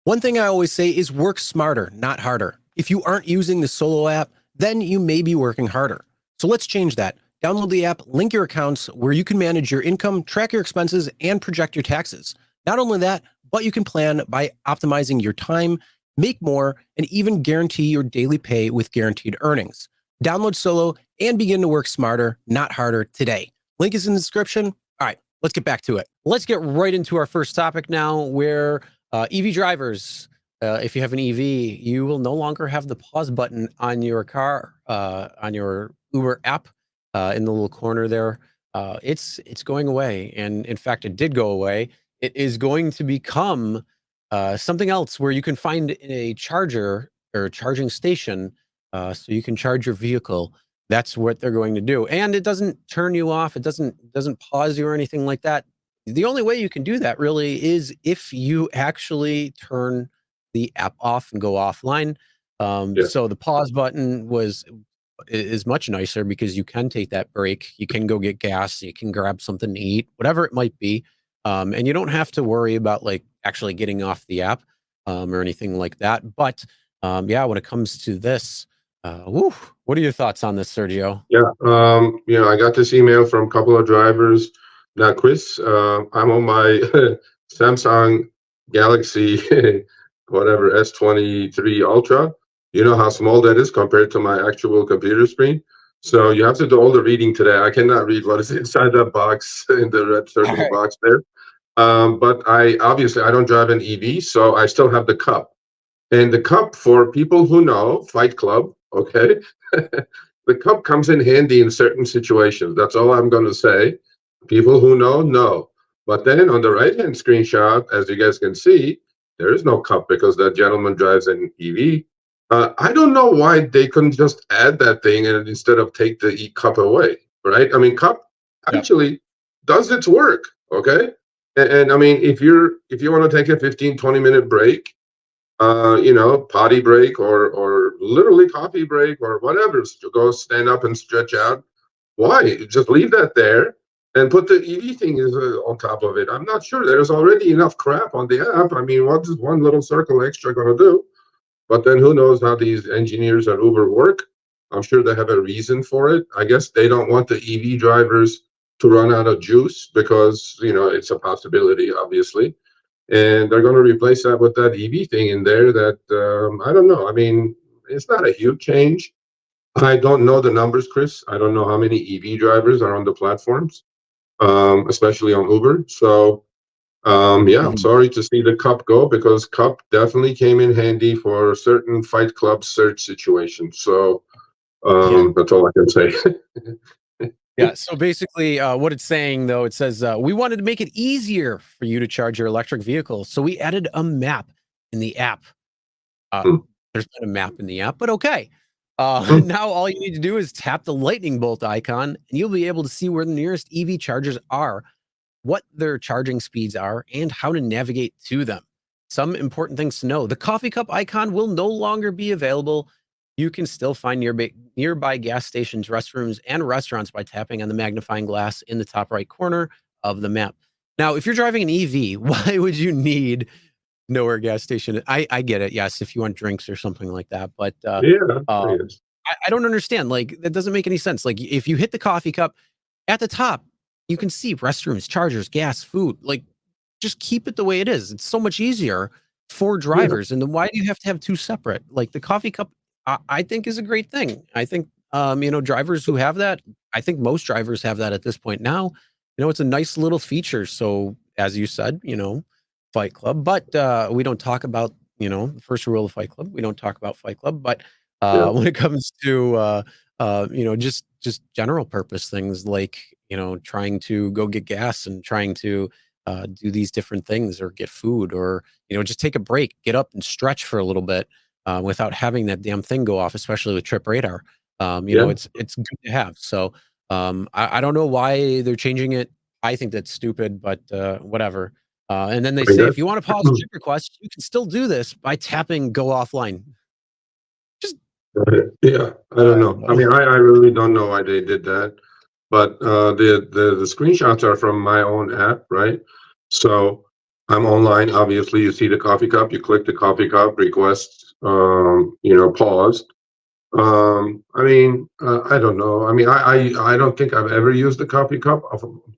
One thing I always say is work smarter, not harder. If you aren't using the Solo app, then you may be working harder. So let's change that. Download the app, link your accounts where you can manage your income, track your expenses, and project your taxes. Not only that, but you can plan by optimizing your time, make more, and even guarantee your daily pay with guaranteed earnings. Download Solo and begin to work smarter, not harder today. Link is in the description. All right, let's get back to it. Let's get right into our first topic now, where EV drivers, if you have an EV, you will no longer have the pause button on your car, on your Uber app, in the little corner there. It's going away, and in fact, it did go away. It is going to become something else where you can find a charger or a charging station, so you can charge your vehicle. That's what they're going to do, and it doesn't turn you off. It doesn't pause you or anything like that. The only way you can do that really is if you actually turn the app off and go offline. So the pause button is much nicer because you can take that break. You can go get gas. You can grab something to eat, whatever it might be. And you don't have to worry about like actually getting off the app or anything like that. But yeah, when it comes to this, what are your thoughts on this, Sergio? Yeah, I got this email from a couple of drivers. Now, Chris, I'm on my Samsung Galaxy, whatever, S23 Ultra. You know how small that is compared to my actual computer screen. So you have to do all the reading today. I cannot read what is inside that box in the red circle box there. But I don't drive an EV, so I still have the cup. And the cup, for people who know, Fight Club, okay? The cup comes in handy in certain situations. That's all I'm going to say. People who know. But then on the right-hand screenshot, as you guys can see, there is no cup because that gentleman drives an EV. I don't know why they couldn't just add that thing and instead of take the cup away, right? I mean, cup actually does its work, okay? And I mean, if you want to take a 15-20 minute break, potty break or literally coffee break or whatever, to go stand up and stretch out, why? Just leave that there and put the EV thing on top of it. I'm not sure. There's already enough crap on the app. I mean, what is one little circle extra going to do? But then who knows how these engineers at Uber work? I'm sure they have a reason for it. I guess they don't want the EV drivers to run out of juice because, it's a possibility, obviously. And they're going to replace that with that EV thing in there that, I don't know. I mean, it's not a huge change. I don't know the numbers, Chris. I don't know how many EV drivers are on the platforms, especially on Uber. So, I'm sorry to see the cup go because cup definitely came in handy for certain Fight Club search situations. So, that's all I can say. Yeah. So basically, what it's saying, though, it says, we wanted to make it easier for you to charge your electric vehicle. So we added a map in the app. There's not a map in the app, but okay. Now all you need to do is tap the lightning bolt icon and you'll be able to see where the nearest EV chargers are, what their charging speeds are, and how to navigate to them. Some important things to know. The coffee cup icon will no longer be available. You can still find nearby gas stations, restrooms, and restaurants by tapping on the magnifying glass in the top right corner of the map. Now, if you're driving an EV, why would you need nowhere gas station? I get it. Yes, if you want drinks or something like that. But I don't understand. Like, that doesn't make any sense. Like, if you hit the coffee cup at the top, you can see restrooms, chargers, gas, food. Like, just keep it the way it is. It's so much easier for drivers. And then why do you have to have two separate? Like, the coffee cup, I think, is a great thing. I think, drivers who have that, I think most drivers have that at this point now. It's a nice little feature. So, as you said, Fight Club, but we don't talk about, the first rule of Fight Club. We don't talk about Fight Club, but when it comes to, just general purpose things like, trying to go get gas and trying to do these different things or get food or, just take a break, get up and stretch for a little bit without having that damn thing go off, especially with Trip Radar. It's good to have. So I don't know why they're changing it. I think that's stupid, but whatever. And then they say, if you want to pause a chip request, you can still do this by tapping go offline. I don't know. I mean, I really don't know why they did that. but the screenshots are from my own app, right? So I'm online. Obviously, you see the coffee cup. You click the coffee cup, request, pause. I mean, I don't know. I mean, I don't think I've ever used the coffee cup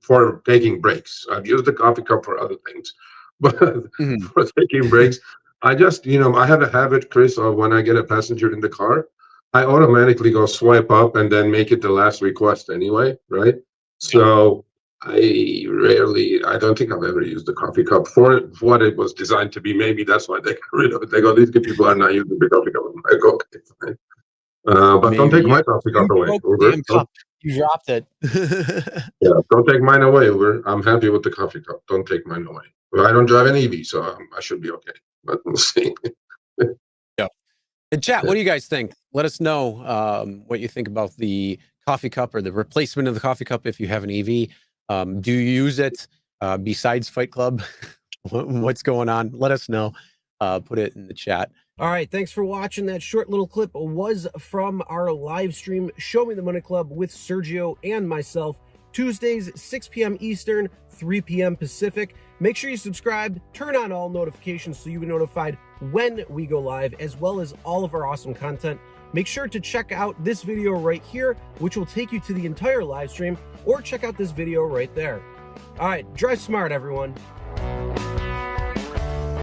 for taking breaks. I've used the coffee cup for other things, but for taking breaks, I just, I have a habit, Chris, of when I get a passenger in the car, I automatically go swipe up and then make it the last request anyway, right? So I don't think I've ever used the coffee cup for what it was designed to be. Maybe that's why they got rid of it. They go, these people are not using the coffee cup. I'm like, okay, fine. But don't take my coffee cup away, Uber. You dropped it. Yeah, don't take mine away, Uber. I'm happy with the coffee cup. Don't take mine away. Well, I don't drive an EV, so I should be okay. But we'll see. Yeah. And chat, what do you guys think? Let us know what you think about the coffee cup or the replacement of the coffee cup if you have an EV. Do you use it besides Fight Club? What's going on? Let us know. Put it in the chat. All right, thanks for watching. That short little clip was from our live stream, Show Me the Money Club with Sergio and myself, Tuesdays, 6 p.m. Eastern, 3 p.m. Pacific. Make sure you subscribe, turn on all notifications so you'll be notified when we go live, as well as all of our awesome content. Make sure to check out this video right here, which will take you to the entire live stream, or check out this video right there. All right, drive smart, everyone.